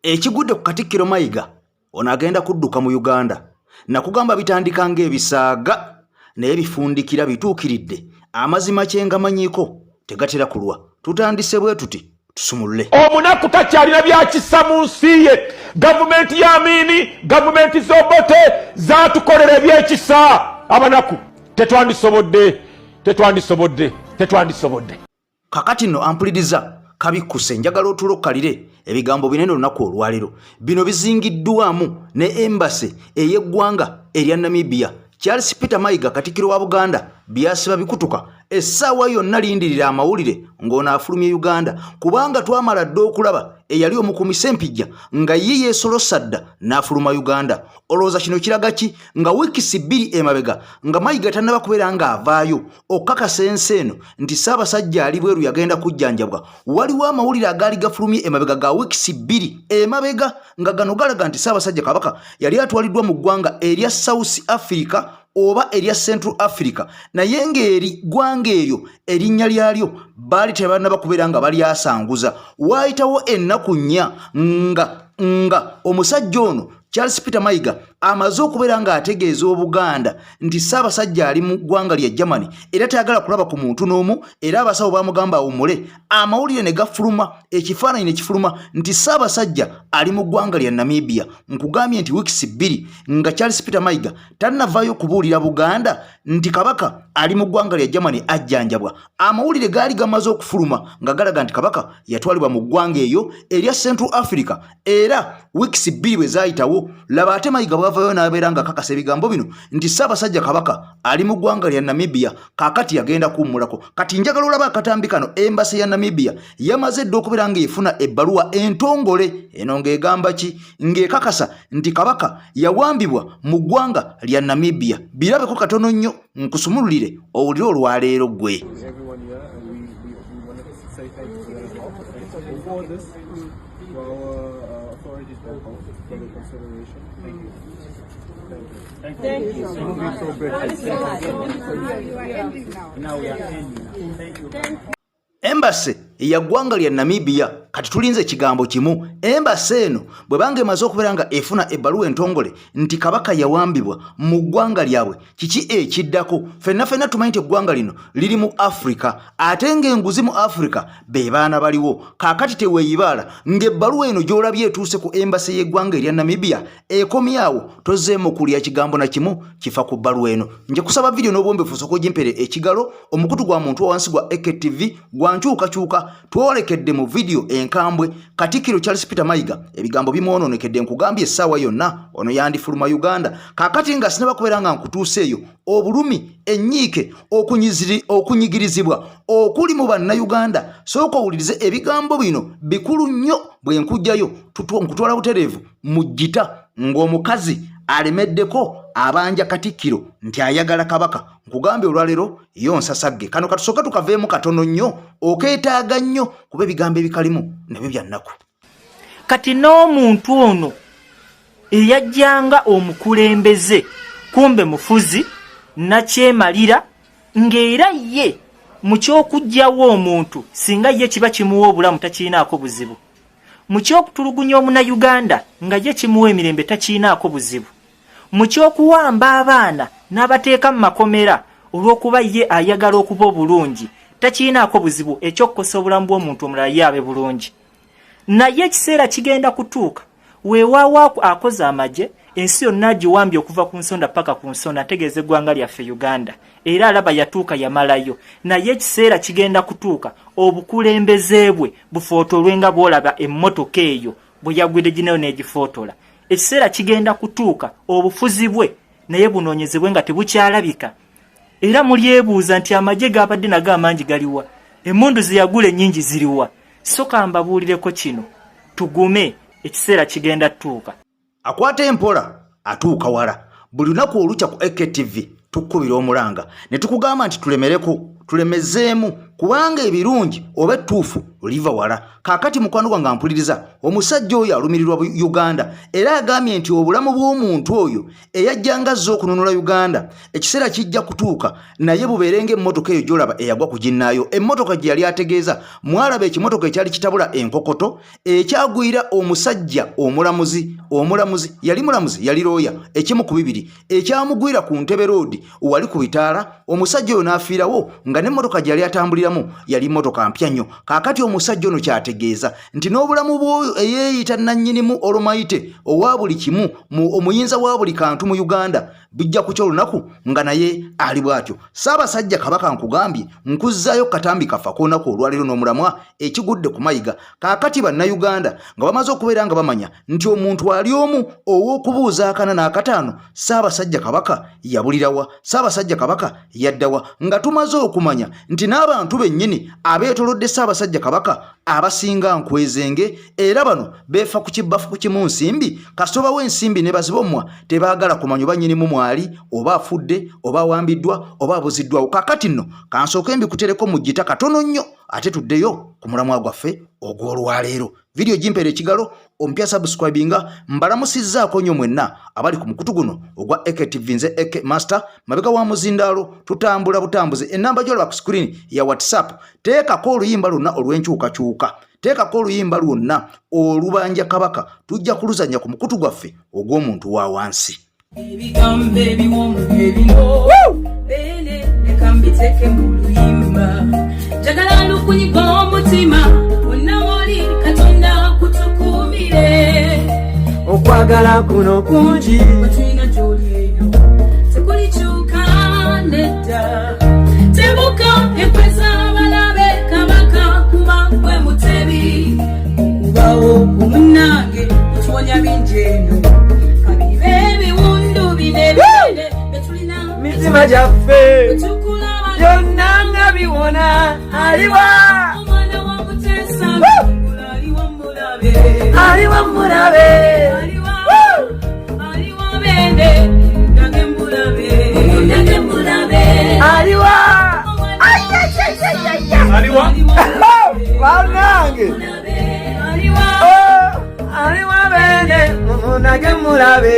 ekigudde ku Katikkiro Mayiga ono agenda kudduka mu Uganda nakugamba bitandika ng'ebisaaga naye bifundikira bituukiridde amazima kyenga manyiiko tegatera kulwa tutandise bwe tuti tusumulule omunaku takyalina byakissa mu nsi ye gavumenti ya Amini gavumenti z'Obote zaatukolera ebyekisa abanaku tetwandisobodde kakati nno ampuliriza kabikkuse njagala otulo okkalire ebigambo binene olunaku olwaleero bino bizingiddwamu ne embase ey'eggwanga erya Namibia Charles Peter Mayiga Katikkiro wa Buganda byasiba bikutuka essaawa yonna lindirira amawulire ng'ono afulumye Uganda kubanga twamala dda okulaba eyali omukumisa empijja nga ye yeesolosa dda n'afuluma Uganda olowooza kino kiraga ki nga wiikisi bbiri emabega nga Mayiga tannaba kubeera ng'avaayo okukakasa ensi eno nti Ssaabasajja ali bweru yagenda kujjanjabwa waliwo amawulire agaali gafulumye emabega ga wiikisi bbiri emabega nga gano galaga nti Ssaabasajja Kabaka yali atwaliddwa mu ggwanga erya South Africa oba erya Central Africa naye ng'eri ggwanga eryo erinnya lyalyo baali tebannaba kubeera nga balyasanguza waayitawo ennaku nnya nga omusajja ono Charles Peter Mayiga amaze okubeera ng'ategeeza Obuganda nti Ssaabasajja ali mu ggwanga lya Germany era tayagala kulaba ku muntu n'omu era abasawo bamugamba awummule amawulire ne gafuluma ekifaananyi ne kifuluma nti Ssaabasajja ali mu ggwanga lya Namibia nkugambye nti wiikisi bbiri nga Charles Peter Mayiga tannavaayo kubuulira Buganda nti Kabaka ali mu ggwanga lya Germany ajjanjabwa amawulire gaali gamaze okufuluma nga galaga nti Kabaka yatwalibwa mu ggwanga eyo erya Central Africa era wiikisi bbiri bwe zaayitawo laba ate Mayiga bwavayo n'abeera nga kakasa ebigambo bino nti Ssaabasajja Kabaka ali mu ggwanga lya Namibia kaakati yagenda kuwummulako kati njagala olaba akatambi kano embasi ya Namibia yamaze dda okubeera ng'efuna ebbaluwa entongole eno ng'egamba ki ng'ekakasa nti Kabaka yawambibwa mu ggwanga lya Namibia birabeko katono nnyo nkusumululire owulire olwaleero ggwe Thank you so much. Now we are ending. Embase ya ggwanga lya Namibia kati tulinze ekigambo kimu embase eno bwe bange emaze okubeera nga efuna ebbaluwa entongole nti Kabaka yawambibwa mu ggwanga lyabwe kiki ekiddako ffenna tumanyi nti eggwanga lino liri mu Africa ate ng'enguzi mu Africa be baana baliwo kaakati teweeyibaala ng'ebbaluwa eno gy'olabye etuuse ku embase y'eggwanga erya Namibia ekomyawo tozzeemu kulya kigambo na kimu kifa ku bbaluwa eno nje kusaba vidiyo n'obwombefu osooka ogimpere ekigalo omukutu gwa muntu wansi gwa EKTV gwankyukakyuka twolekedde mu video enkambwe Katikkiro Charles Peter Mayiga ebigambo bimwononekedde nkugambye essaawa yonna ono yandifuluma Uganda kaakati nga sinaba kubeera nga nkutuuseeyo obulumi ennyiike okunyigirizibwa okuli mu bannayuganda sooka owulirize ebigambo bino bikulu nnyo bwe nkujjayo nkutwala butereevu mu jjita ng'omukazi alemeddeko abanja Katikkiro nti ayagala Kabaka nkugambye olwaleero yo nsasagge kano katusooka tukaveemu katono nnyo okeetaaga nnyo kuba ebigambo ebikalimu nabyo bya nnaku kati n'omuntu ono eyajjanga omukulembeze kumbe mufuzi nakyemalira ng'era ye mu ky'okugjawo omuntu singa ye kiba kimuwa obulamu takiinaako buzibu mu ky'okutulugunya omunnayuganda nga ye kimuwa emirembe takiinaako buzibu mu ky'okuwamba abaana n'abateeka mu makomera olw'okuba ye ayagala okuba obulungi takiinaako buzibu eky'okukosa obulamu bw'omuntu omulala ye abe bulungi naye ekiseera kigenda kutuuka weewaawo akoze amagye ensi yonna agiwambye okuva ku nsonda paka ku nsonda ategeeza eggwanga lyaffe Uganda era alaba yatuuka yamalayo naye ekiseera kigenda kutuuka obukulembeze bwe bufootolwe nga bw'olaba emmotoka eyo bwe yagwidde gineyo n'egifootola ekiseera kigenda kutuuka obufuzi bwe naye bunoonyezebwe nga tebukyalabika era mulyebuuza nti amagye gaabadde nago amangi galiwa emmundu zeyagula ennyingi ziriwa soka mbabuulireko kino tugume ekiseera kigenda tutuuka akwata empola atuuka wala buli lunaku olukya ku EKTV tukubira omulanga ne tukugamba nti tulemereko tulemezeemu kubanga ebirungi oba ettuufu liva wala. Kaakati mukwano gwange ampuliriza, omusajja oyo alumirirwa Uganda era agambye nti obulamu bw'omuntu oyo eyajjanga azze okununula Uganda ekiseera kijja kutuuka naye bubeerenga emmotoka eyo gy'olaba eyagwa ku ginnaayo. Emmotoka gye yali ategeeza mwalaba ekimotoka ekyali kitabula enkokoto ekyagwira omusajja omulamuzi yali mulamuzi yali looya ekimu ku bibiri ekyamugwira ku Ntebe Road wali ku bitaala. Omusajja oyo n'afiirawo nga n'emmotoka gye yali atambuliramu yali mmotoka mpya nnyo. Kaakati omusajja ono kyategeeza nti n'obulamu bw'oyo eyeeyita nannyinimu olumayite owa buli kimu omuyinza wa buli kantu mu Uganda bijja ku kyolunaku nga naye ali bw'atyo. Ssaabasajja Kabaka nkugambye nkuzzaayo katambi kafa k'olunaku olwaleero n'omulamwa ekigudde ku mayiga. Kaakati bannayuganda nga bamaze okubeera nga bamanya nti omuntu ali omu ow'okubuuza akana n'akataano Ssaabasajja Kabaka yabulirawa, Ssaabasajja Kabaka yaddawa, nga tumaze okumanya nti n'abantu bennyini abeetolodde Ssaabasajja Kabaka abasinga nkwezenge era bano beefa ku kibbafu ku kimu nsimbi kasitoba w'ensimbi ne bazibomwa tebaagala kumanya oba nnyinimu mwali oba afudde oba awambiddwa oba abuziddwawo. Kaakati nno kansooke mbikutereko mu gita katono nnyo ate tuddeyo ku mulamwa gwaffe ogw'olwaleero. Vidiyo gimpeera ekigalo ompya subscribinga mbalamusizzaako nnyo mwenna abali ku mukutu guno ogwa AKTV nze AK Master mabega wa muzindaalo tutambula butambuzi. Ennamba gy'olaba ku screen ya WhatsApp. Teekako oluyimba lwonna olw'enkyukakyuka, teekako oluyimba lwonna olubanja Kabaka tujja kuluzannya ku mukutu gwaffe ogw'omuntu wa wansi. Ebigambo ebiwoomu ebino bene leka mbiteeke mu luyimba njagala ndukunyiga omutima wonna woli Katonda kutukuumire okwagala kuno kungi batulina gy'oli eyo tekulikyuka nedda tebuka ekweza abalabe Kabaka kuba gwe mutebi okubawo ku munnange okiwonya bingi eno mitima gyaffe byonna nga biwona aliwa mulabe banange aliwa bende nage mulabe.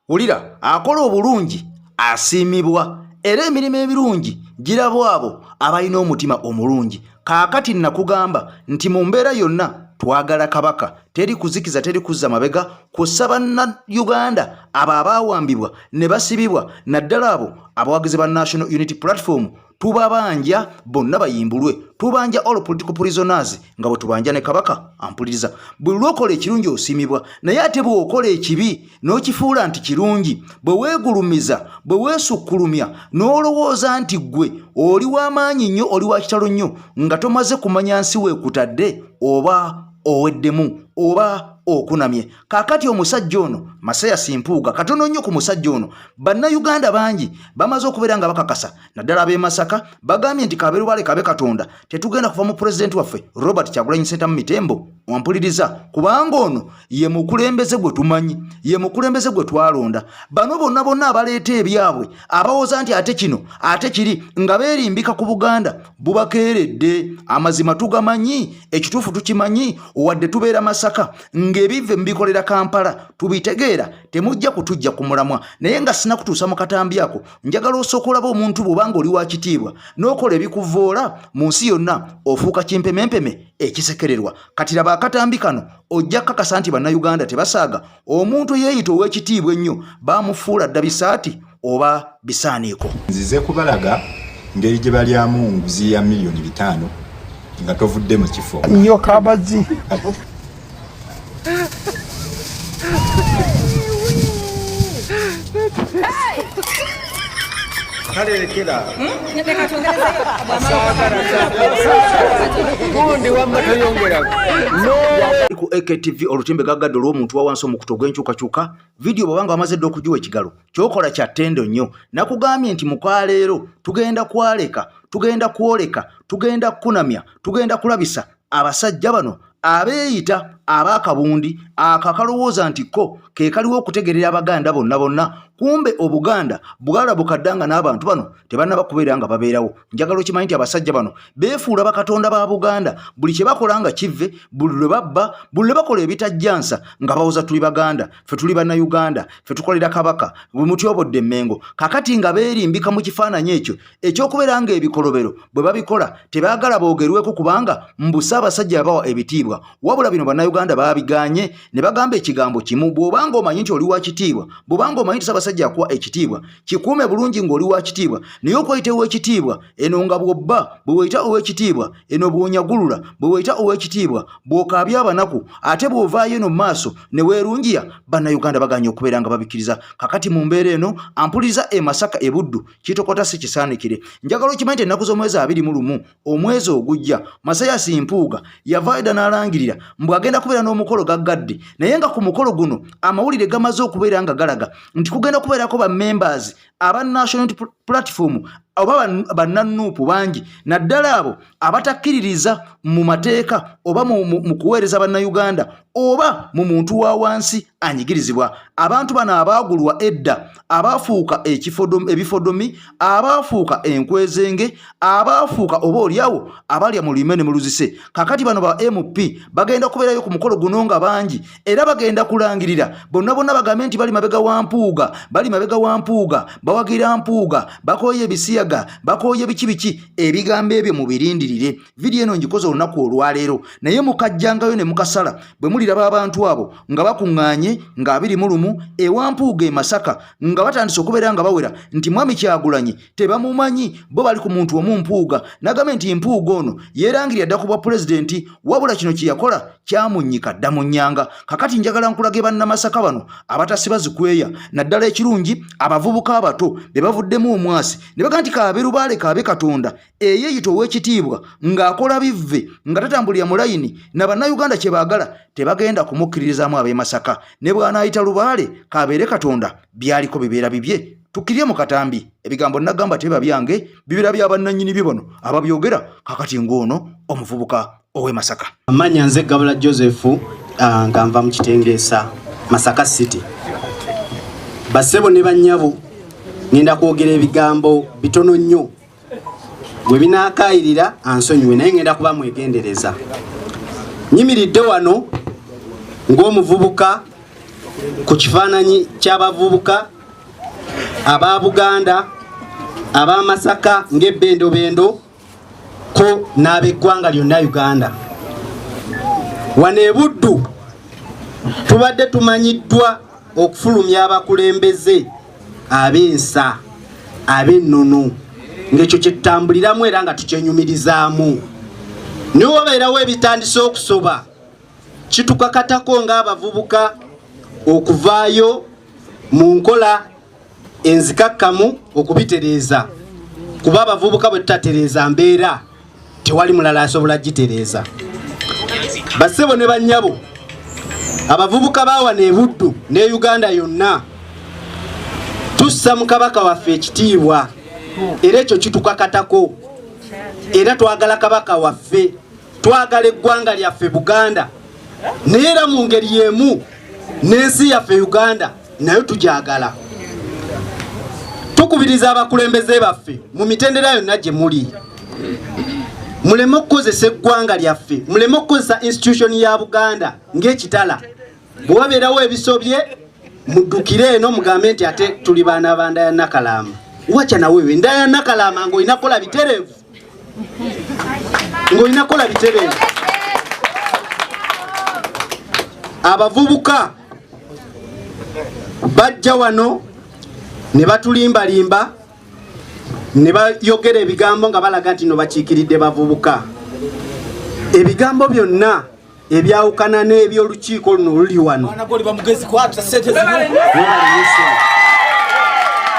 Wulira akola obulungi asiimibwa era emirimu ebirungi girabwa abo abalina omutima omulungi. Kaakati nakugamba nti mu mbeera yonna twagala Kabaka, teri kuzikiza teri kuzza mabega kussa bannayuganda abo abaawambibwa ne basibibwa naddala abo abawagizi ba National Unity Platform tubabanja bonna bayimbulwe, tubanja all political prisoners nga bwe tubanja ne Kabaka. Ampuliriza bwe lwokola ekirungi osimibwa naye ate bwe okola ekibi n'okifuula nti kirungi bwe weegulumiza bwe weesukkulumya n'olowooza nti gwe oli w'amaanyi nnyo oli wa kitalo nnyo nga tomaze kumanya nsi weekutadde oba oweddemu oba okunamye. Kaakati omusajja ono Masaya Simpuuga katono nnyo ku musajja ono bannayuganda bangi bamaze okubeera nga bakakasa naddala ab'e Masaka bagambye nti kabeerubale kabe Katonda tetugenda kuva mu pulezidenti waffe Robert Kyagulanyi Ssentamu Mitembo. Wampuliriza kubanga ono ye mukulembeze gwe tumanyi, ye mukulembeze gwe twalonda. Bano bonna abaleeta ebyabwe abawooza nti ate kino ate kiri nga beerimbika ku Buganda bubakeeredde. Amazima tugamanyi, ekituufu tukimanyi, wadde tubeera Masaka ng'ebive mbikolera Kampala tubitegeera temujja kutujja ku mulamwa. Naye nga sina kutuusa mu katambi ako njagala osooka olaba omuntu bw'obanga oli wa kitiibwa n'okola ebikuvoola mu nsi yonna ofuuka kimpemempeme ekisekererwa. Kati laba akatambi kano ojja kakasa nti bannayuganda tebasaaga omuntu yeeyita ow'ekitiibwa ennyo baamufuula dda bisaati oba bisaaniiko. Nzize kubalaga ngeri gye balyamu nguzi ya miliyoni 5 nga tovudde mu kifo nnyo kabazi ku AKTV olutimbe gaggadde olw'omuntu wa wansi omukutu gw'enkyukakyuka. Vidiyo bw'obanga wamaze dda okugiwa ekigalo kyokola kya ttendo nnyo. Nakugambye nti mukwaleero tugenda kwoleka, tugenda kunamya, tugenda kulabisa abasajja bano abeeyita abakabundi akakalowooza nti ko ke kaliwo okutegerera abaganda bonna kumbe obuganda bwalabukaddanga n'abantu bano tebanna bakubeera nga babeerawo. Njagala okimanyi nti abasajja bano beefuula bakatonda ba Buganda, buli kye bakola nga kive, buli lwe babba, buli lwe bakola ebitajjansa nga bawoza tuli Baganda, ffe tuli Bannayuganda, ffe tukolera kabaka, bwe mutyobodde Mmengo. Kakati nga beerimbika mu kifaananyi ekyo ekyokubeera nga ebikolobero bwe babikola tebaagala boogerweko kubanga mbusa abasajja abawa ebitiibwa, wabula bino Bannayuganda baabiganye ne bagamba ekigambo kimu, bw'obanga omanyi nti oli wa kitiibwa, bw'obanga omanyi nti Ssaabasajja akuwa ekitiibwa, kikuume bulungi ng'oli wa kitiibwa, naye okweyita ow'ekitiibwa eno nga bw'obba bwe weeyita ow'ekitiibwa, eno bw'onyagulula bwe weeyita ow'ekitiibwa, bw'okaabya abanaku ate bw'ovaayo eno mu maaso ne weerungiya, Bannayuganda baganye okubeera nga babikkiriza. Kakati mu mbeera eno ampuliriza e Masaka e Buddu kitokota si kisaanikire. Njagala okimanyi nti ennaku z'omwezi 21 omwezi ogujja Masayasi Mpuuga yavaayo dda n'alangirira mbu agenda kubeera n'omukolo gaggadde, naye nga ku mukolo guno amawulire gamaze okubeera nga galaga nti kugenda kubeerako ba members aba National Platform oba bannanuupu bangi naddala abo abatakkiririza mu mateeka oba mu kuweereza Bannayuganda oba mu muntu wa wansi anyigirizibwa. Abantu bano abaagulwa edda, abaafuuka ebifodomi, abaafuuka enkwezenge, abaafuuka oba oliawo abalya mu lime ne mu luzise. Kakati bano ba MP bagenda kubeerayo ku mukolo guno nga bangi era bagenda kulangirira bonna bagambe nti bali mabega wa Mpuuga, bali mabega wa Mpuuga, bawagira Mpuuga, bakooye ebisiyaga, bakooye biki ebigambo ebyo mubirindirire. Vidiyo eno ngikoze olunaku olwaleero naye mukajjangayo ne mukasala bwe muliraba abantu abo nga bakuŋŋaanye nga 21 ewa Mpuuga e Masaka nga batandise okubeera nga bawera nti Mwami Kyagulanyi tebamumanyi, bo bali ku muntu omu Mpuuga. Nagambe nti Mpuuga ono yeerangirira dda ku bwa pulezidenti, wabula kino kye yakola kyamunnyika dda mu nnyanga. Kakati njagala nkulage bannamasaka bano abatasiba zikweya naddala ekirungi abavubuka abato be bavuddemu omwasi ne baga nti kaaberubaale kaabe Katonda eyeeyita ow'ekitiibwa ng'akola bivve nga tatambulira mu layini na Bannayuganda kye baagala tebagenda kumukkiririzaamu ab'e Masaka, ne bw'anaayita lubaale kaabeere Katonda byaliko bibeera bibye. Tukkirye mu katambi ebigambo nagamba teba byange bibira bya bannannyini bye bano ababyogera kakati ng'ono omuvubuka ow'e Masaka. Amanya nze Gabula Joseph nga nva mu Kitengeesa Masaka City. Basebo ne bannyabo ngenda kwogera ebigambo bitono nnyo bwe binaakaayirira ansonyiwe naye ngenda kuba mwegendereza. Nyimiridde wano ng'omuvubuka ku kifaananyi ky'abavubuka aba Buganda aba Masaka ng'ebbendobendo ko n'ab'eggwanga lyonna Uganda. Wano e Buddu tubadde tumanyiddwa okufulumya abakulembeze ab'ensa ab'ennono ng'ekyo kye tutambuliramu era nga tukyenyumirizaamu. Niwe wabeerawo ebitandise okusoba kitukakatako ng'abavubuka okuvaayo mu nkola enzikakkamu okubitereeza, kuba abavubuka bwe tutatereeza mbeera tewali mulala asobola gitereeza. Basebo ne bannyabo abavubuka baawana e Buddu ne Uganda yonna tussa mu kabaka waffe ekitiibwa era ekyo kitukakatako era twagala kabaka waffe, twagala eggwanga lyaffe Buganda naye era mu ngeri y'emu n'ensi yaffe Uganda nayo tugyagala. Tukubiriza abakulembeze baffe mu mitendera yonna gye muli muleme okukozesa eggwanga lyaffe, muleme okukozesa institution ya Buganda ng'ekitala. Bwe wabeerawo ebisobye muddukire eno mugambe nti ate tuli baana ba Ndaya Nakalama. Wacha na wewe Ndaya Nakalama ng'olina kola bitereevu, ng'olina kola bitereevu. Abavubuka bajja wano ne batulimbalimba ne bayogera ebigambo nga balaga nti no bakiikiridde bavubuka. Ebigambo byonna ebyawukana n'ebyolukiiko luno luli wano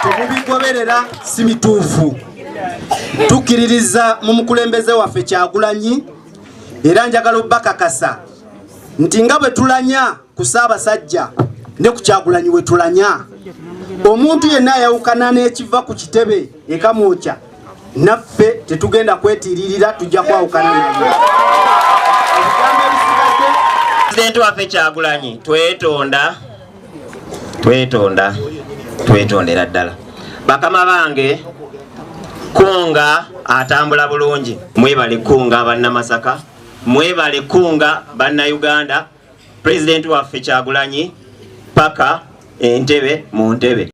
temubigoberera, si bituufu. Tukkiririza mu mukulembeze waffe Kyagulanyi era njagala obbakakasa nti nga bwe tulanya ku Ssaabasajja ne ku Kyagulanyi we tulanya, omuntu yenna ayawukana n'ekiva ku kitebe ekamwokya naffe tetugenda kwetiiririra, tujja kwawukana naye. Ebigambo ebisigadde President waffe Kyagulanyi twetondera ddala. Bakama bange kunga atambula bulungi. Mwebale kunga bannamasaka, mwebale kunga bannayuganda. President waffe Kyagulanyi paka entebe mu ntebe.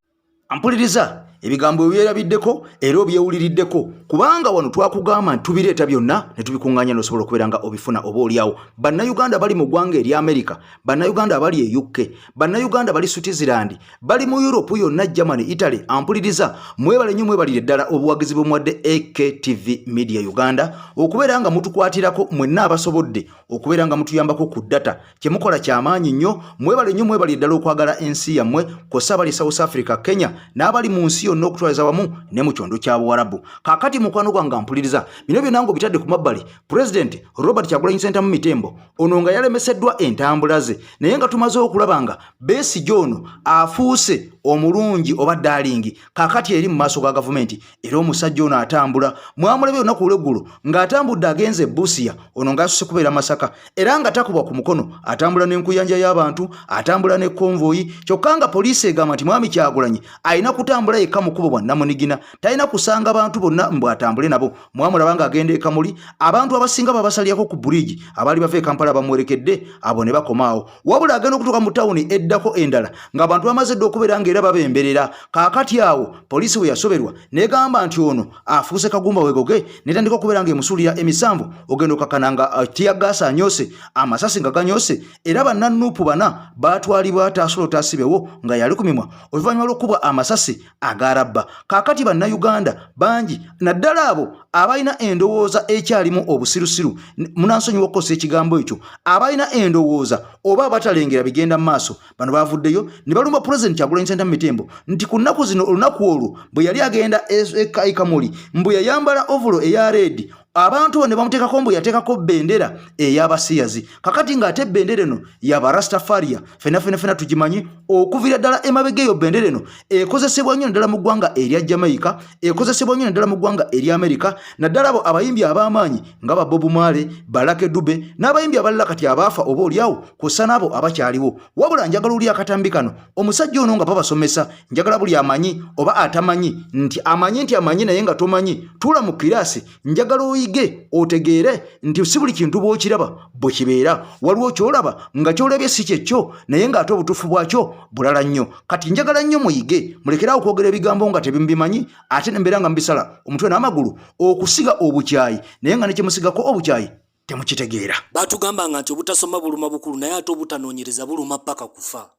Ampuliriza ebigambo byerabiddeko era obyewuliriddeko kubanga wano twakugamba nti tubireeta byonna ne tubikunganya n'osobola okubeera nga obifuna oba oliawo. Bannayuganda bali mu ggwanga eri America, bannayuganda bali e UK, bannayuganda bali Switzerland, bali mu Europe yonna, Germany, Italy. Ampuliriza mwebale nnyo, mwebalire ddala obuwagizi bw'omwadde AKTV Media Uganda okubeera nga mutukwatirako mwenna abasobodde okubeera nga mutuyambako ku data. Kyemukola kyamaanyi nnyo. Mwebale nnyo, mwebalire ddala okwagala ensi yammwe kosa bali South Africa, Kenya n'abali mu nsi yonna okutwaliza wamu ne mu kyondo kya Buwarabu. Kakati mukwano gwange ampuliriza bino byonna bitadde ku mabbali. President Robert Kyagulanyi Ssentamu Mitembo ono nga yalemeseddwa entambula ze, naye nga tumaze okulaba nga Besigye ono afuuse omulungi oba dalingi kakati eri mu maaso ga gavumenti, era omusajja ono atambula. Mwamulabye olunaku olw'eggulo ng'atambudde agenze Busia, ono ng'asuse kubeera Masaka, era nga takubwa ku mukono, atambula n'enkuyanja y'abantu, atambula ne konvoyi. Kyokka nga poliisi egamba nti mwami Kyagulanyi ayina kutambula yekka mu kkubo bwa Namunigina, talina kusanga abantu bonna mbu atambule nabo. Mwamulaba nga agenda e Kamuli, abantu abasinga babasaliyako ku bridge, abaali bava e Kampala bamwerekedde, abo ne bakomaawo. Wabula agenda okutuuka mu tawuni eddako endala ng'abantu bamaze dda okubeera ng'era babemberera. Kaakati awo poliisi bwe yasoberwa n'egamba nti ono afuuse kagumba wegoge, n'etandika okubeera ng'emusuulira emisanvu. Ogenda okakana nga tiyaggaasa anyoose, amasasi nga ganyoose, era bannanuupu bana baatwalibwa Taasolo Taasibewo nga yali ku mimwa oluvannyuma lw'okubwa amasasi agarabba. Kaakati bannayuganda bangi naddala abo abalina endowooza ekyalimu obusirusiru, munansonyiwa okukozesa ekigambo ekyo, abalina endowooza oba abatalengera bigenda mu maaso, bano bavuddeyo ne balumba President Kyagulanyi Ssentamu Mitembo nti ku nnaku zino olunaku olwo bwe yali agenda e Kamuli mbu yayambala ovulo eya red, abantu ne bamuteekako mbu yateekako bendera ey'abasiyazi. Kakati ng'ate bendera eno y'Abarastafaria fena tugimanyi okuvira ddala emabega eyo. Bendera eno ekozesebwa nnyo naddala mu ggwanga erya Jamaica, ekozesebwa nnyo naddala mu ggwanga erya America, naddala abo abayimbi ab'amaanyi nga ba Bob Marley, ba Lucky Dube n'abayimbi abalala kati abaafa oba oliawo kw'ossa n'abo abakyaliwo. Wabula njagala oli akatambi kano omusajja ono nga babasomesa, njagala buli amanyi oba atamanyi nti amanyi naye nga tomanyi, tuula mu kiraasi, njagala oyige otegeere nti si buli kintu bw'okiraba bwe kibeera. Waliwo ky'olaba nga ky'olabye si kyekyo, naye ng'ate obutuufu bwakyo bulala nnyo. Kati njagala nnyo muyige, mulekerawo okwogera ebigambo nga tebibimanyi ate ne mbeera nga mbisala omutwe n'amagulu okusiga obukyayi, naye nga ne kyemusigako obukyayi temukitegeera. Batugambanga nti obutasoma buluma bukulu, naye ate obutanoonyereza buluma paka kufa.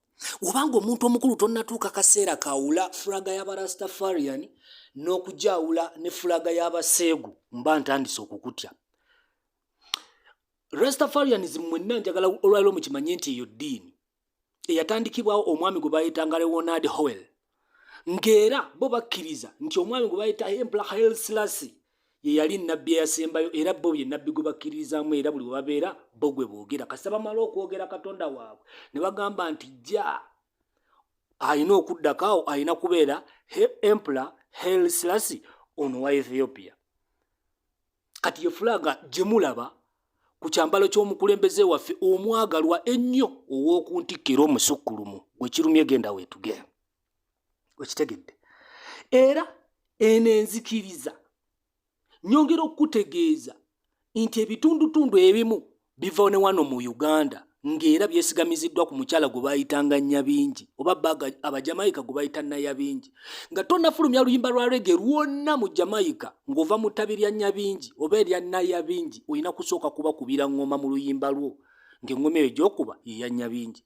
Obanga omuntu omukulu tonnatuuka kaseera kawula fulaga y'Abarastafarian n'okujawula ne fulaga y'Abaseegu, mba ntandise okukutya. Rastafarianism mwenna njagala olwaliro mukimanye nti eyo ddiini eyatandikibwawo omwami gwe bayitanga Leonard Howell, ng'era bo bakkiriza nti omwami gwe bayita Emperor Haile Selassie ye yali nnabbi eyasembayo, era bo ye nnabbi gwe bakkirizaamu, era buli babeera bo gwe boogera. Kasita bamala okwogera Katonda waabwe ne bagamba nti jja ayina okuddakaawo, ayina kubeera Emperor Haile Selassie ono wa Ethiopia. Kati ye fulaga gye mulaba ku kyambalo ky'omukulembeze waffe omwagalwa ennyo ow'okuntikkira omusukkulumu gwe kirumye genda weetugera wekitegedde. Era eno enzikiriza nyongera okutegeeza nti ebitundutundu ebimu biva ne wano mu Uganda ng'era byesigamiziddwa ku mukyala gwe bayitanga Nyabingi oba baga Abajamaika gwe bayita Nayabingi, nga tonnafulumya luyimba lwa rege lwonna mu Jamaica ng'ova mu ttabi lya Nyabingi oba erya Nayabingi, olina kusooka kuba kubira ngoma mu luyimba lwo, ng'engoma eyo gy'okuba yeya Nyabingi.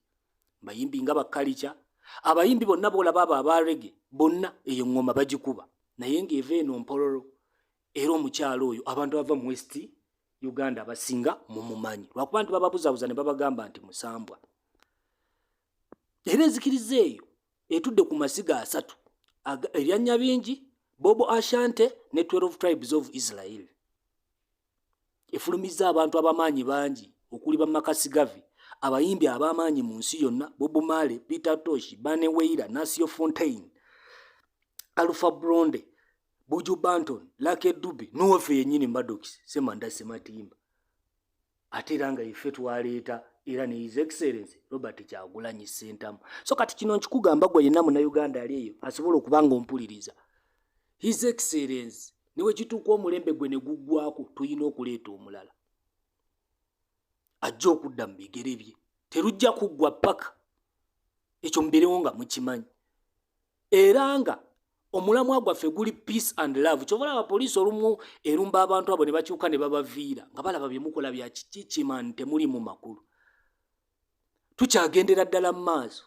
Bayimbi nga Bakalica, abayimbi bonna boolaba abo aba rege bonna eyo ngoma bagikuba, naye ng'eva eno mpololo. Era omukyalo oyo abantu bava mu West Uganda abasinga mumumanyi lwakuba nti bababuzabuza ne babagamba nti musambwa. Era enzikiriza eyo etudde ku masiga asatu erya Nyabingi, Bobo Ashante ne 12 Tribes of Israel. Efulumiza abantu abamaanyi bangi okuli Bamakasi Gavi, abayimbi abamaanyi mu nsi yonna, Bob Marley, Peter Tosh, Bane Weira, Nasio Fontaine, Alpha Blondy, Buju Banton, Lucky Dube, n'owaffe yennyini Maddox Semanda Sematimba. Ate era nga ife twaleeta era ne His Excellency Robert Kyagulanyi Ssentamu. So kati kino nkikugamba gwe yenna Munnayuganda ali eyo asobola okubanga ompuliriza. His Excellency niwe kituuka omulembe gwe ne guggwako tulina okuleeta omulala. Ajja okudda mu bigere bye. Terujja kuggwa paka. Ekyo mubeerewo nga mukimanyi. Era nga omulamwa gwaffe guli peace and love. Kyobola abapoliisi olumu erumba abantu abo ne bakyuka ne babaviira nga balaba bye mukola bya kikikimani temuli mu makulu. Tukyagendera ddala mu maaso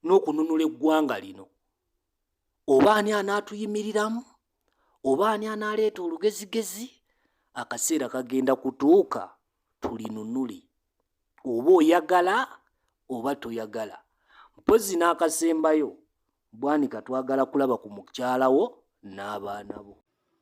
n'okununula eggwanga lino. Oba ani anaatuyimiriramu? Oba ani anaaleeta olugezigezi? Akaseera kagenda kutuuka tulinunule. Oba oyagala oba toyagala. Mpozi n'akasembayo bwanika twagala kulaba ku mukyalawo n'abaana bo.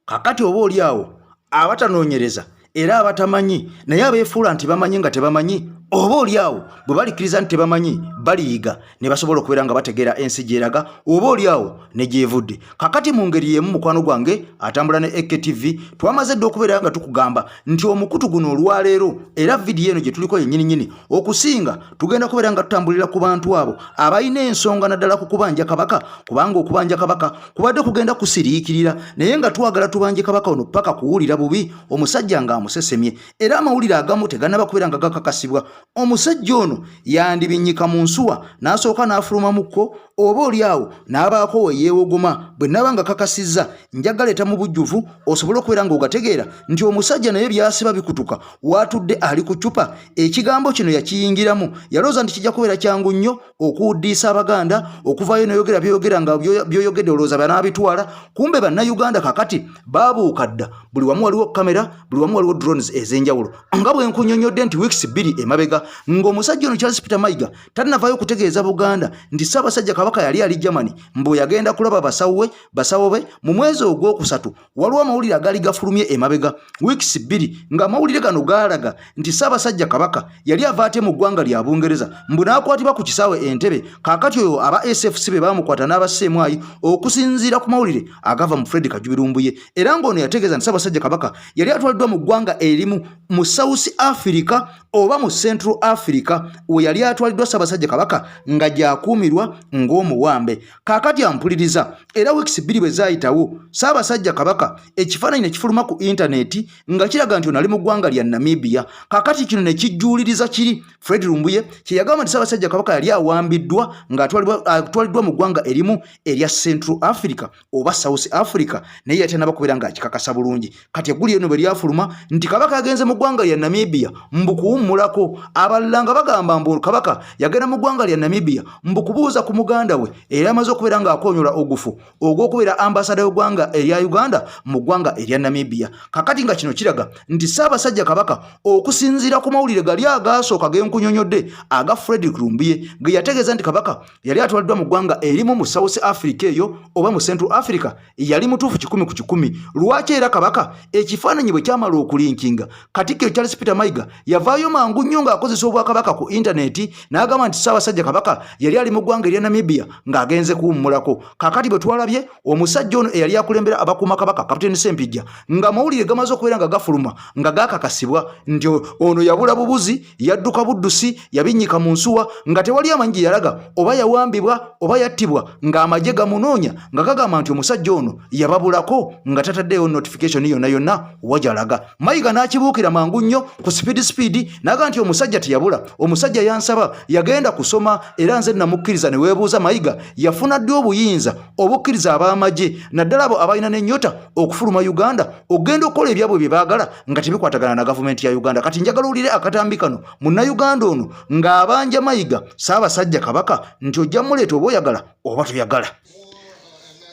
Kakati oba oli awo abatanoonyereza era abatamanyi naye abeefuula nti bamanyi nga tebamanyi, oba oli awo bwe balikkiriza nti tebamanyi baliyiga ne basobola okubeera nga bategeera ensi gyeraga, oba oli awo ne gyevudde. Kakati mu ngeri y'emu mukwano gwange atambula ne EKTV twamaze dde okubeera nga tukugamba nti omukutu guno olwaleero era vidiyo eno gye tuliko yennyini okusinga tugenda kubeera nga tutambulira ku bantu abo abalina ensonga naddala ku kubanja kabaka, kubanga okubanja kabaka kubadde kugenda kusiriikirira naye nga twagala tubanje kabaka ono paka kuwulira bubi omusajja nga amusesemye era amawulire agamu tegannaba kubeera nga gakakasibwa. Omusajja ono yandibinnyika mu nsuwa n'asooka n'afuluma mukko, oba oli awo n'abaako we yeewogoma bwe nnaba nga kakasizza njagaleeta mu bujjuvu osobole okubeera ng'ogategeera nti omusajja naye byasiba bikutuka watudde ali ku ccupa. Ekigambo kino yakiyingiramu yalooza nti kijja kubeera kyangu nnyo okuwuddiisa Abaganda okuvaayo n'oyogera by'oyogera nga by'oyogedde olowooza banaabitwala. Kumbe bannayuganda kakati baabuuka dda, buli wamu waliwo kamera, buli wamu waliwo drones ez'enjawulo. Nga bwe nkunnyonnyodde nti weeks 2 emabega ng'omusajja ono Charles Peter Mayiga tannavaayo kutegeeza Buganda nti Ssaabasajja Kabaka yali ali Germany mbu yagenda kulaba basawo be mu mwezi ogwokusatu. Waliwo amawulire agaali gafulumye emabega weeks 2 ng'amawulire gano gaalaga nti Ssaabasajja Kabaka yali ava ate mu ggwanga lya Bungereza mbu n'akwatibwa ku kisaawe Entebbe. Kaakati oyo aba SFC be baamukwata n'abasseemwayi okusinziira ku mawulire agava mu Fred Kajubirumbuye, era ng'ono yategeeza nti Ssaabasajja Kabaka yali atwaliddwa mu ggwanga erimu mu South Africa oba mu Central Africa we yali atwaliddwa Ssaabasajja Kabaka nga gyakuumirwa ng'omuwambe. Kaakati ampuliriza era weeks 2 bwe zaayitawo Ssaabasajja Kabaka ekifaananyi ne kifuluma ku intaneti nga kiraga nti ono ali mu ggwanga lya Namibia. Kaakati kino ne kijjuuliriza kiri Fred Lumbuye kye yagamba nti Ssaabasajja Kabaka yali awambiddwa ng'atwaliddwa mu ggwanga erimu erya Central Africa oba South Africa naye yatanaba kubeera ng'akikakasa bulungi. Kati eggulu eno bwe lyafuluma nti Kabaka yagenze mu ggwanga lya Namibia mbu kuwummulako, abalala nga bagamba mbu Kabaka yagenda mu ggwanga lya Namibia mbu kubuuza ku muganda we era amaze okubeera ng'akonyola ogufu ogw'okubeera ambasada y'eggwanga erya Uganda mu ggwanga erya Namibia. Kakati nga kino kiraga nti Ssaabasajja Kabaka okusinziira ku mawulire gali agaasooka genkunyonyodde aga Fred Lumbuye ge yategeeza nti Kabaka yali atwaliddwa mu ggwanga erimu mu South Africa eyo oba mu Central Africa yali mutuufu 10/10. Lwaki era Kabaka ekifaananyi bwe kyamala okulinkinga Katikkiro Charles Peter Mayiga yavaayo mangu nnyo ng'akozesa obwakabaka ku intaneti n'agamba nti Ssaabasajja Kabaka yali ali mu ggwanga erya Namibia ng'agenze kuwummulako. Kaakati bwe twalabye omusajja ono eyali akulembera abakuuma Kabaka Kapiteeni Ssempijja nga mawulire gamaze okubeera nga gafuluma nga gaakakasibwa nti ono yabula bubuzi, yadduka buddusi, yabinnyika mu nsuwa nga tewali amanyi gye yalaga oba yawambibwa oba yattibwa ng'amagye gamunoonya nga gagamba nti omusajja ono yababulako nga tataddeyo notification yonna wajalaga. Mayiga n'akibuukira mangu nnyo ku speed n'aga nti omusajja teyabula, omusajja yansaba yagenda kusoma era nze namukkiriza ne weebuuza Mayiga yafuna ddi obuyinza obukkiriza ab'amagye naddala abo abalina n'ennyota okufuluma Uganda ogenda okukola ebyabwe bye baagala nga tebikwatagana na gavumenti ya Uganda. Kati njagala owulire akatambi kano munnayuganda ono ng'abanja Mayiga Ssaabasajja Kabaka nti ojja muleeta oba oyagala oba toyagala.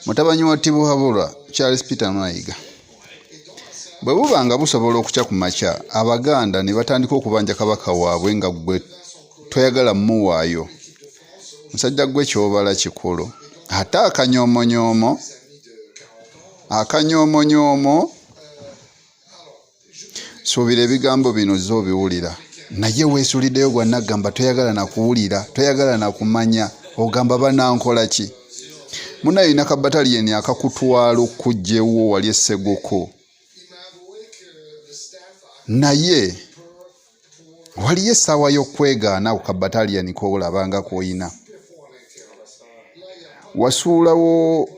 Mutabanyi wa Tibuhabulwa Charles Peter Mayiga bwe buba nga busobola okukya ku makya Abaganda ne batandika okubanja Kabaka waabwe nga gwe toyagala muwaayo, musajja gwe kyobala kikulu ate akanyoomonyomo suubira ebigambo bino zo biwulira naye weesuliddeyo gwa nagamba toyagala na kuwulira, toyagala na kumanya, ogamba banankola ki? Munayina ka bataliyeni akakutwala okujjewo wali esseguko naye waliyo essaawa y'okwegaana ku kabataliyani koolabanga koyina. Wasuulawo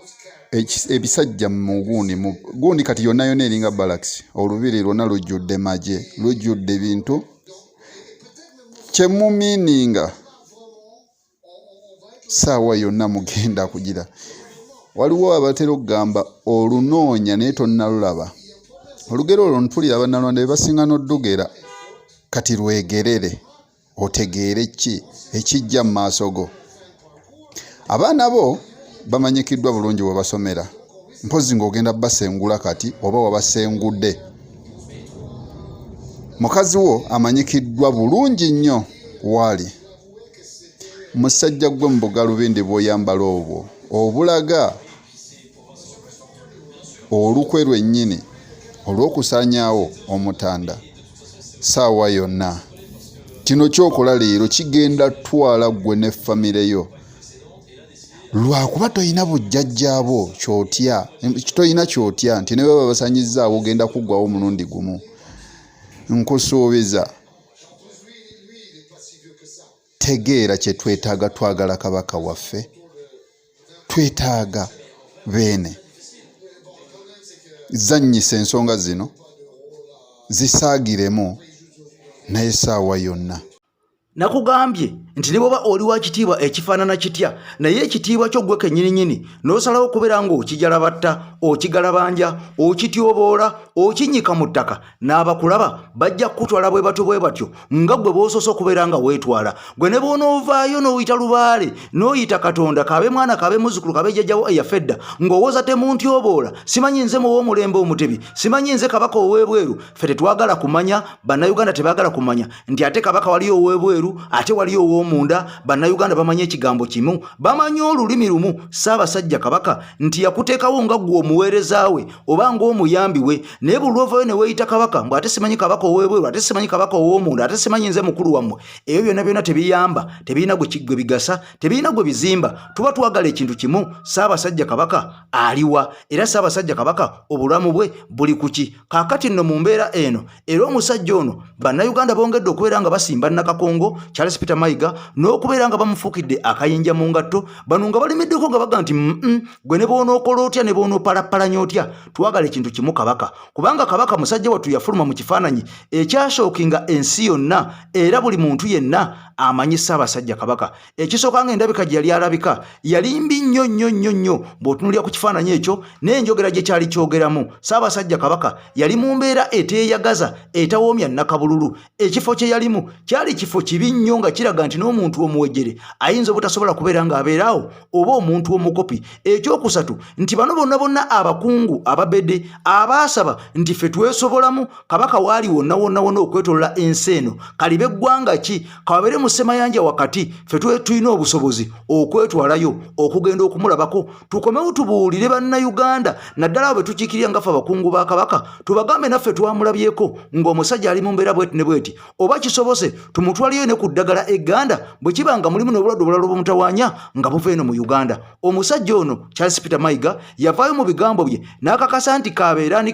ebisajja mu gundi kati yonna yonna eringa barracks, olubiri lwonna lujjudde magye, lujjudde ebintu kyemumiininga ssaawa yonna mugenda kugira. Waliwo abatera okugamba olunoonya naye tonnalulaba. Olugero olwo ntulira bannalonda be basinga n'oddugera, kati lwegerere otegeere ki ekijja mu maaso go. Abaana bo bamanyikiddwa bulungi bwe basomera, mpozi ng'ogenda basengula kati oba wabasengudde. Mukazi wo amanyikiddwa bulungi nnyo waali. Musajja gwe mu bugalubindi bw'oyambala obwo obulaga olukwe lwennyini olw'okusaanyaawo omutanda. Ssaawa yonna kino kyokola leero kigenda twala ggwe ne famire yo. Lwakuba toyina bujjajjaabo kyotya, toyina kyotya nti ne baba basanyizzaawo ogenda kuggwawo omulundi gumu. Nkusuubiza tegeera kye twetaaga, twagala kabaka waffe, twetaaga beene. Zannyisa ensonga zino zisaagiremu naye ssaawa yonna. Nakugambye nti ne bwoba oli wa kitiibwa ekifaanana kitya, naye ekitiibwa kyo gwe kennyininyini n'osalawo okubeera ng'okigalabatta, okigalabanja, okityoboola, okinyika mu ttaka, n'abakulaba bajja kukutwala bwe batyo nga gwe b'osoose okubeera nga weetwala. Gwe ne bw'onoovaayo n'oyita lubaale, n'oyita Katonda, kabe mwana, kabe muzzukulu, kabe jjajjawo eyafedda, ng'owooza temuntyoboola, simanyi nze muw'omulembe omutebi, simanyi nze kabaka ow'ebweru. Ffe tetwagala kumanya, bannayuganda tebaagala kumanya nti ate kabaka waliyo ow'ebweru ate waliyo ow'omunda. Bannayuganda bamanyi ekigambo kimu, bamanyi olulimi lumu. Ssaabasajja kabaka nti yakuteekawo nga ggwe omuweereza we oba ng'omuyambi we, naye buli lw'ovaayo ne weeyita kabaka mbw ate simanyi kabaka ow'ebweru, ate simanyi kabaka ow'omunda, ate simanyi nze mukulu wammwe. Ebyo byonna byonna tebiyamba, tebirina gwe bigasa, tebirina gwe bizimba. Tuba twagala ekintu kimu, Ssaabasajja kabaka aliwa, era Ssaabasajja kabaka obulamu bwe buli ku ki. Kaakati nno mu mbeera eno era omusajja ono bannayuganda bongedde okubeera nga basimba Nakakongo Charles Peter Mayiga n'okubeera nga bamufuukidde akayinja mu ngatto, bano nga balimiddeko nga baga nti gwe ne bw'onookola otya ne bw'onoopalapalanya otya, twagala ekintu kimu kabaka. Kubanga kabaka musajja wattu yafuluma mu kifaananyi ekyashookinga ensi yonna, era buli muntu yenna amanyi Ssaabasajja kabaka. Ekisooka ng'endabika gye yali alabika yali mbi nnyo bw'otunuulira ku kifaananyi ekyo n'enjogera gye kyali kyogeramu. Ssaabasajja kabaka yali mu mbeera eteeyagaza, etawoomya Nakabululu. Ekifo kye yalimu kyali kifo kibi nnyo nga kiraga nti n'omuntu omuwejjere ayinza obutasobola kubeera ng'abeeraawo oba omuntu omukopi. Ekyokusatu nti bano bonna abakungu ababedde abaasaba nti ffe twesobolamu kabaka waali wonna okwetolola ensi eno, kalibe eggwanga ki kababeere mu ssemayanja wakati, ffe tulina obusobozi okwetwalayo okugenda okumulabako, tukomewo tubuulire bannayuganda naddala abo be tukiikirira nga ffe abakungu ba kabaka, tubagambe naffe twamulabyeko ng'omusajja ali mu mbeera bweti ne bweti, oba kisobose tumutwaliyo ne ku ddagala egganda bwe kiba nga mulimu n'obulwadde obulala obumutawaanya nga buva eno mu Uganda. Omusajja ono Charles Peter Mayiga yavaayo mu bigambo bye n'akakasa nti kabeeraani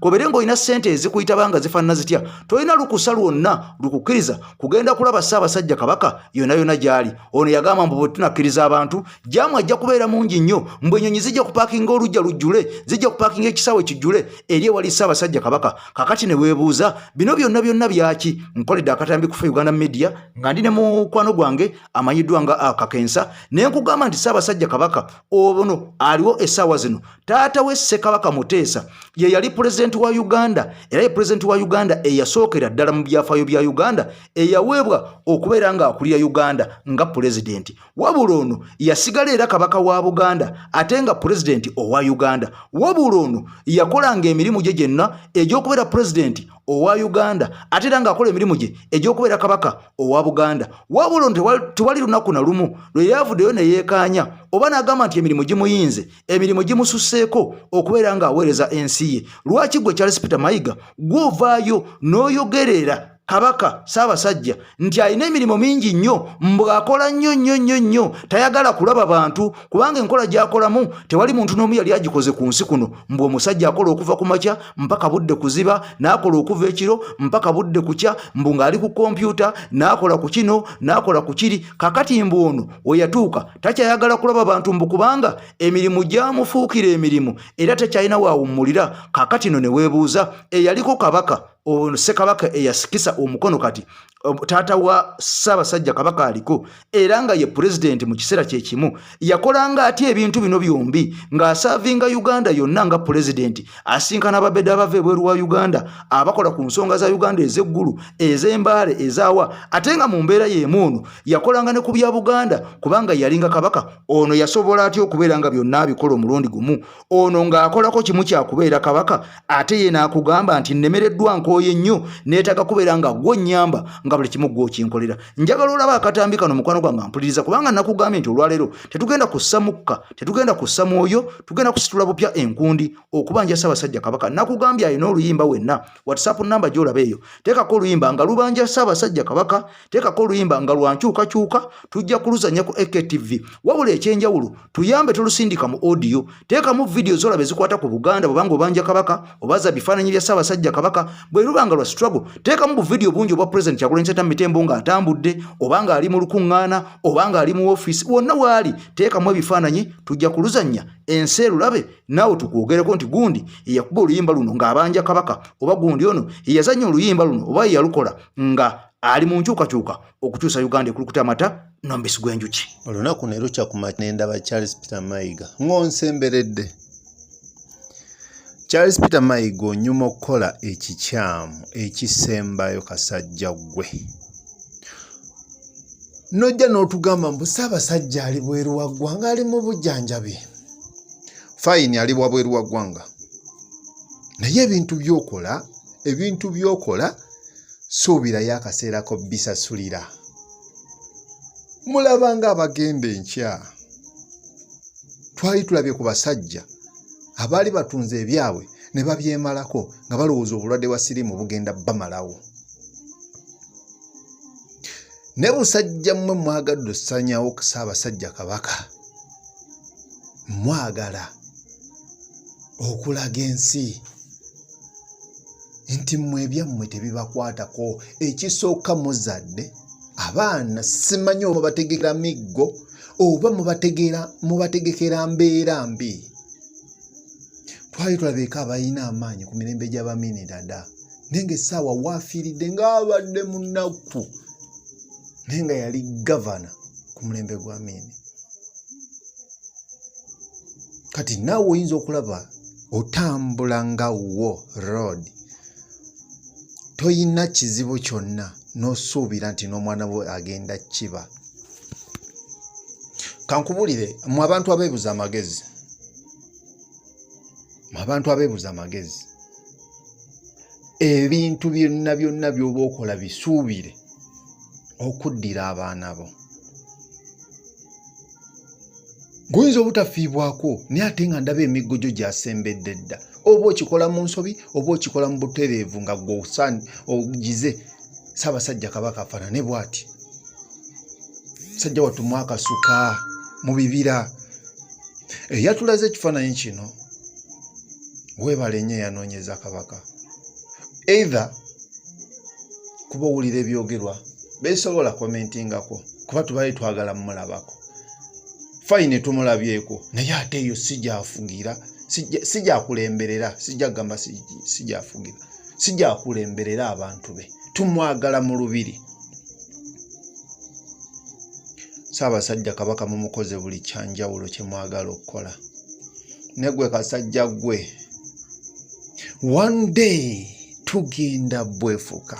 kobeere ng'olina ssente ezikuyitaba nga zifaanana zitya, tolina lukusa lwonna lukukkiriza kugenda kulaba Ssaabasajja kabaka yonna gy'ali. Ono yagamba mbu bwe tunakkiriza abantu jaamu ajja kubeera mungi nnyo, mbwe ennyonyi zijja kupaakinga olujja lujjule, zijja kupaakinga ekisaawe kijjule eri ewali Ssaabasajja kabaka. Kakati ne weebuuza bino byonna byaki? Nkoledde akatambi ku Uganda Media nga ndi ne mukwano gwange amanyiddwa nga Kakensa, ne nkugamba nti Ssaabasajja kabaka ono aliwo essaawa zino. Taata we Ssekabaka Muteesa ye yali pulezidenti wa Uganda, era ye pulezidenti wa Uganda eyasookera ddala mu byafaayo bya Uganda, eyaweebwa okubeera nga akulira Uganda nga pulezidenti. Wabula ono yasigala era kabaka wa Buganda ate nga pulezidenti owa Uganda. Wabula ono yakolanga emirimu gye gyonna egy'okubeera pulezidenti owa Uganda ate era ng'akola emirimu gye egy'okubeera kabaka owa Buganda. Wabula ono tewali lunaku na lumu lwe yavuddeyo ne yeekaanya oba n'agamba nti emirimu gimuyinze, emirimu gimususseeko okubeera ng'aweereza ensi ye. Lwaki gwe Charles Peter Mayiga gw'ovaayo n'oyogerera Kabaka Ssaabasajja nti alina emirimu mingi nnyo mbw'akola nnyo tayagala kulaba bantu kubanga enkola gy'akolamu tewali muntu n'omu yali agikoze ku nsi kuno mbwe omusajja akola okuva ku makya mpaka budde kuziba n'akola okuva ekiro mpaka budde kukya mbu ng'ali ku kompyuta n'akola ku kino n'akola ku kiri kakati mbu ono we yatuuka takyayagala kulaba bantu mbu kubanga emirimu gyamufuukira emirimu era takyalina waawummulira kakati no ne weebuuza eyaliko kabaka ono Ssekabaka eyasikisa omukono kati taata wa Ssaabasajja Kabaka aliko era nga ye president mu kiseera kye kimu yakolanga ati ebintu bino byombi ng'asaavinga Uganda yonna nga president asinkana ababedde abava ebweru wa Uganda abakola ku nsonga za Uganda ez'eggulu ez'embaale ezaawa ate nga mu mbeera y'emu ono yakolanga ne ku bya Buganda kubanga yalinga kabaka ono yasobola atya okubeera nga byonna abikola omulundi gumu ono ng'akolako kimu kyakubeera kabaka ate ye n'akugamba nti nnemereddwa nkooye nnyo neetaaga kubeera nga gwo nnyamba nga buli kimu gwo kinkolera njagala olaba akatambi kano mukwano gwange mpuliriza kubanga nakugambye nti olwaleero tetugenda kussa mukka tetugenda kussa mwoyo tugenda kusitula bupya enkundi okubanja Ssaabasajja Kabaka nakugambye alina oluyimba wenna WhatsApp namba gy'olaba eyo teekako oluyimba nga lubanja Ssaabasajja Kabaka teekako oluyimba nga lwankyukakyuka tujja kuluzanya ku AKTV wabula ekyenjawulo tuyambe tulusindika mu audio teekamu video zolaba ezikwata ku Buganda bwabanga obanja Kabaka obaza bifaananyi bya Ssaabasajja Kabaka bwe lubanga lwa struggle teekamu bu video bungi obwa president Kyagulanyi Mitembo nga atambudde obanga ali mu lukuŋŋaana obanga ali mu office wonna waali teekamu ebifaananyi tujja kuluzanya ensi erulabe naawe tukwogereko nti gundi eyakuba oluyimba luno ng'abanja Kabaka oba gundi ono eyazanya oluyimba luno oba yalukola nga ali mu nkyukakyuka okukyusa Uganda ekulukuta amata nombesi gw'enjuki olunaku ne lukya ku ndaba Charles Peter Mayiga ng'onsemberedde Charles Peter Mayiga onyuma okukola ekikyamu ekisembayo kasajja gwe nojja n'otugamba mbu Ssaabasajja ali bweru wa ggwanga ali mu bujjanjabi fayini ali bweru wa ggwanga naye ebintu by'okola suubirayo akaseerako bisasulira mulaba nga abagenda enkya twali tulabye ku basajja abaali batunze ebyabwe ne babyemalako nga balowooza obulwadde bwa siriimu bugenda bamalawo ne busajja mmwe mwagadde osanyawo ku Ssaabasajja Kabaka mwagala okulaga ensi nti mmwe ebyammwe tebibakwatako ekisooka muzadde abaana simanyi oba bategekera miggo oba mubategekera mbeera mbi twali tulabeeko abalina amaanyi ku mirembe gy'Abaminidada naye ng'essaawa waafiiridde ng'abadde munaku naye nga yali gavana ku mulembe gwa Amini kati naawe oyinza okulaba otambula nga wo road toyina kizibu kyonna n'osuubira nti n'omwana we agenda kiba kankubulire mu abantu abeebuza amagezi ebintu byonna by'oba okola bisuubire okuddira abaana bo guyinza obutafiibwako naye ate nga ndaba emiggo gyo gyasembedde dda oba okikola mu nsobi oba okikola mu butereevu nga gwe ogize Ssaabasajja Kabaka afaanane bw'ati sajja wattu mwakasuka mu bibira eyatulaze ekifaananyi kino weebale nnyo yanoonyeza Kabaka either kuba owulira ebyogerwa besobola komentingako kuba tubali twagala mumulabako fayini tumulabyeko naye ate eyo sijjakulemberera sijjagamba sijjafugira sijjakulemberera abantu be tumwagala mu lubiri Ssaabasajja Kabaka mumukoze buli kyanjawulo kye mwagala okukola ne gwe kasajja gwe one day tugenda bwefuka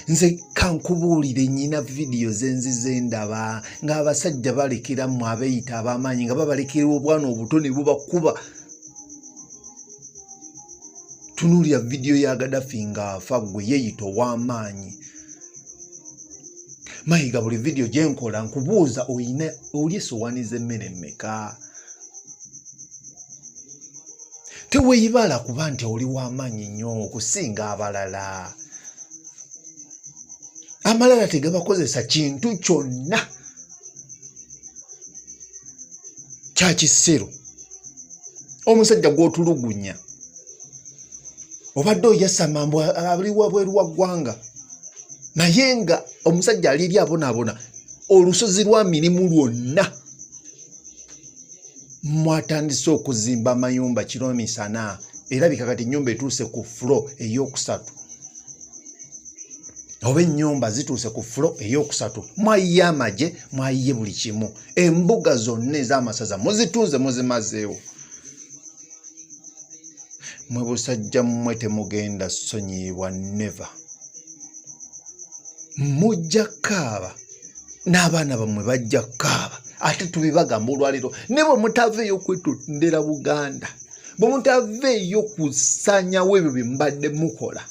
nze kankubuulire nnyina vidiyo zenzize ndaba ng'abasajja balekeramu abeeyita ab'amaanyi nga babalekera obwana obuto ne bubakuba tunuulira vidiyo ya Gaddafi ng'afa gwe yeeyita ow'amaanyi Mayiga buli vidiyo gye nkola nkubuuza oli essowaani z'emmere mmeka teweeyibala kuba nti oli w'amaanyi nnyo okusinga abalala amalala tegabakozesa kintu kyonna kya kisero. Omusajja gw'otulugunya obadde oyasamambu ali wabweru wa ggwanga naye nga omusajja aliri abonaabona olusozi lwa mirimu lwonna mwatandise okuzimba amayumba kiro misana erabika kati ennyumba etuuse ku fulo ey'okusatu oba ennyumba zituuse ku fulo ey'okusatu mwayiye amagye mwayiye buli kimu embuga zonna ez'amasaza muzituuze muzimazeewo. Mwe busajja mmwe temugenda sonyiibwa neva. Mujja kaaba n'abaana bammwe bajja kaaba ate tubibagamba olwaleero ne bwe mutaveeyo kwetondera Buganda bwe mutaveeyo kusaanyawo ebyo bye mbadde mukola.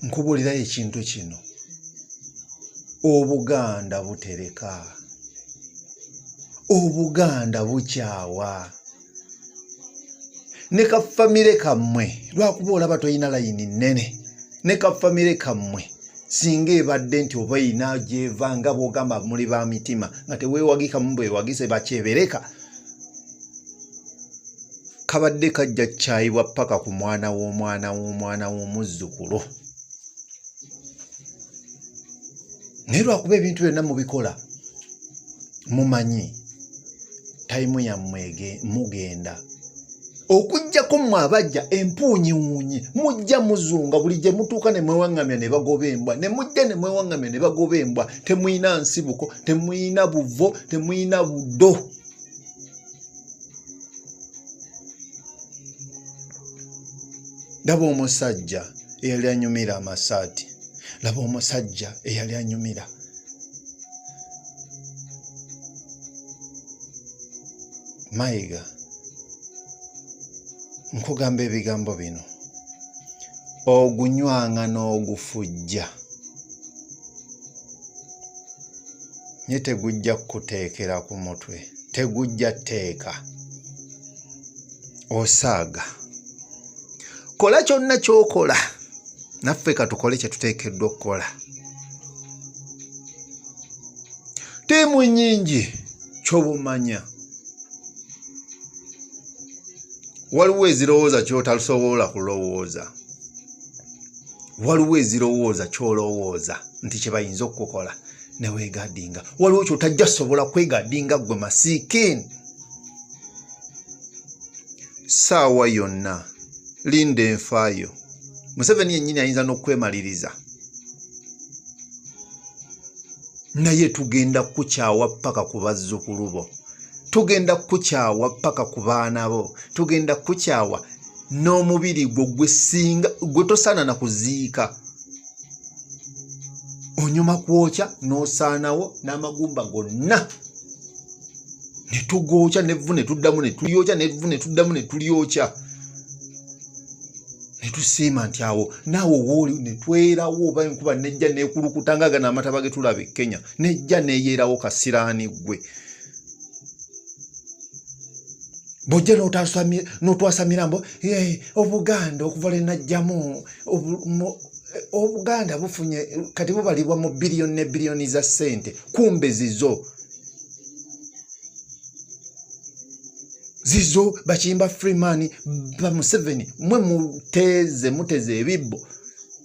Nkubuulirayo ekintu kino Obuganda butereka. Obuganda bukyawa. Ne kafamire kammwe lwakuba olaba toyina layini nnene ne kafamire kammwe singa ebadde nti oba ina gyeva nga bw'ogamba muli ba mitima nga teweewagika mu bwewagise bakyebereka kabadde kajja kyayibwa paka ku mwana w'omuzzukulu. Naye lwakuba ebintu byonna mubikola mumanyi tayimu yammwe mugenda okujjako mmwe abajja empuunyiwuunyi mujja muzunga buli gye mutuuka ne mwewaŋŋamya ne bagoba embwa ne mujja ne mwewaŋŋamya ne bagoba embwa. Temuyina nsibuko, temuyina buvo, temuyina buddo. Laba omusajja eyali anyumira amasaati, laba omusajja eyali anyumira Mayiga. Nkugamba ebigambo bino ogunywanga n'ogufujja nye tegujja kuteekera ku mutwe, tegujja teeka osaaga. Kola kyonna ky'okola naffe katukole kye tuteekeddwa okukola. Tiimu nnyingi ky'obumanya waliwo ezirowooza ky'otasobola kulowooza, waliwo ezirowooza ky'olowooza nti kye bayinza okukola ne weegaddinga, waliwo ky'otajja sobola kwegaddinga ggwe masiikini. Saawa yonna linda enfaayo. Museveni yennyini ayinza n'okwemaliriza naye tugenda kukyawa paka ku bazzukulu bo, tugenda kukyawa paka ku baana bo, tugenda kukyawa n'omubiri gwe tosaana na kuziika. Onyuma kwokya n'osaanawo n'amagumba gonna ne tugookya n'evvu ne tuddamu ne tulyokya n'evvu ne tuddamu ne tulyokya ne tusiima nti awo naawe wooli ne twerawo oba enkuba nejja neekulukuta nga gano amataba ge tulaba e Kenya nejja neeyeerawo kasiraani ggwe. Bojja n'otwasa mirambo Obuganda okuva lwe najjamu Obuganda bufunye kati bubalibwa mu biliyoni ne biliyoni za ssente, kumbe zizo Bakiyimba Freeman ba Museveni mwe muteze ebibbo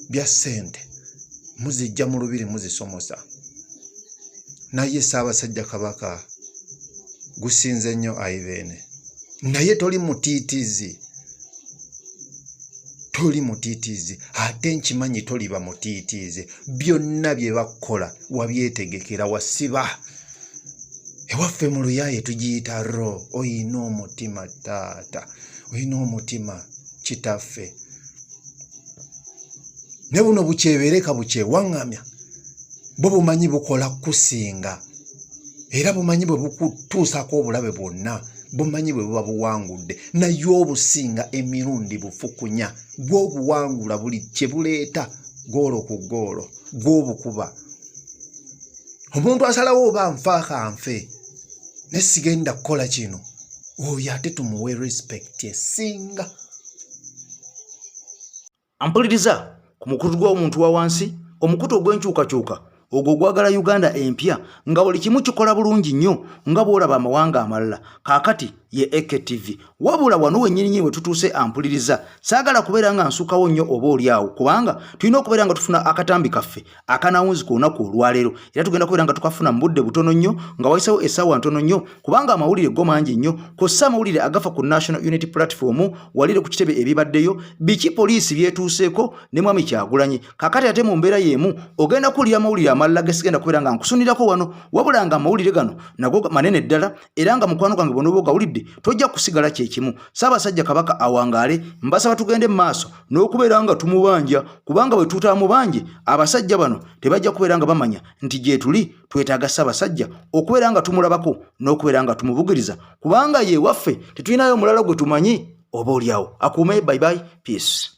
bya ssente muzijja mu lubiri muzisomosa. Naye Ssaabasajja Kabaka gusinze nnyo Irene, naye toli mutiitizi, toli mutiitizi ate nkimanyi toliba mutiitizi. Byonna bye bakola wabyetegekera wasiba. Ewaffe mu Luyaaye tugiyita ro. Oyina omutima taata, oyina omutima kitaffe. Ne buno bukyebereka bukyewaŋŋamya bwo bumanyi bukola kusinga era bumanyi bwe bukutuusako obulabe bwonna, bumanyi bwe buba buwangudde, naye obusinga emirundi bufukunya gw'obuwangula buli kye buleeta goolo ku goolo gw'obukuba. Omuntu asalawo oba nfaaka nfe ne sigenda kukola kino, oyo ate tumuwe respect esinga. Ampuliriza ku mukutu gw'omuntu wa wansi, omukutu ogw'enkyukakyuka ogwo gwagala Uganda empya nga buli kimu kikola bulungi nnyo nga bw'olaba amawanga amalala. Kaakati ye EKTV. Wabula wano wennyini we tutuuse ampuliriza. Saagala kubeera nga nsukawo nnyo oba oliawo kubanga tulina okubeera nga tufuna akatambi kaffe akanawunzi ku lunaku olwaleero. Era tugenda kubeera nga tukafuna mu budde butono nnyo nga wayisewo essaawa ntono nnyo kubanga amawulire go mangi nnyo kw'ossa amawulire agafa ku National Unity Platform walire ku kitebe ebibaddeyo biki poliisi byetuuseeko ne Mwami Kyagulanyi. Kaakati ate mu mbeera y'emu ogenda kuwulira amawulire amalala gesigenda kubeera nga nkusunirako wano wabula nga amawulire gano nago manene ddala era nga mukwano gwange bonoba ogawulidde tojja kusigala kyekimu. Ssaabasajja Kabaka awangaale mbasaba tugende mu maaso n'okubeera nga tumubanja kubanga bwe tutamubanje abasajja bano tebajja kubeera nga bamanya nti gye tuli twetaaga Ssaabasajja okubeera nga tumulabako n'okubeera nga tumubugiriza kubanga ye waffe tetulinayo mulala gwe tumanyi oba oliawo. Akuume, bye bye, peace.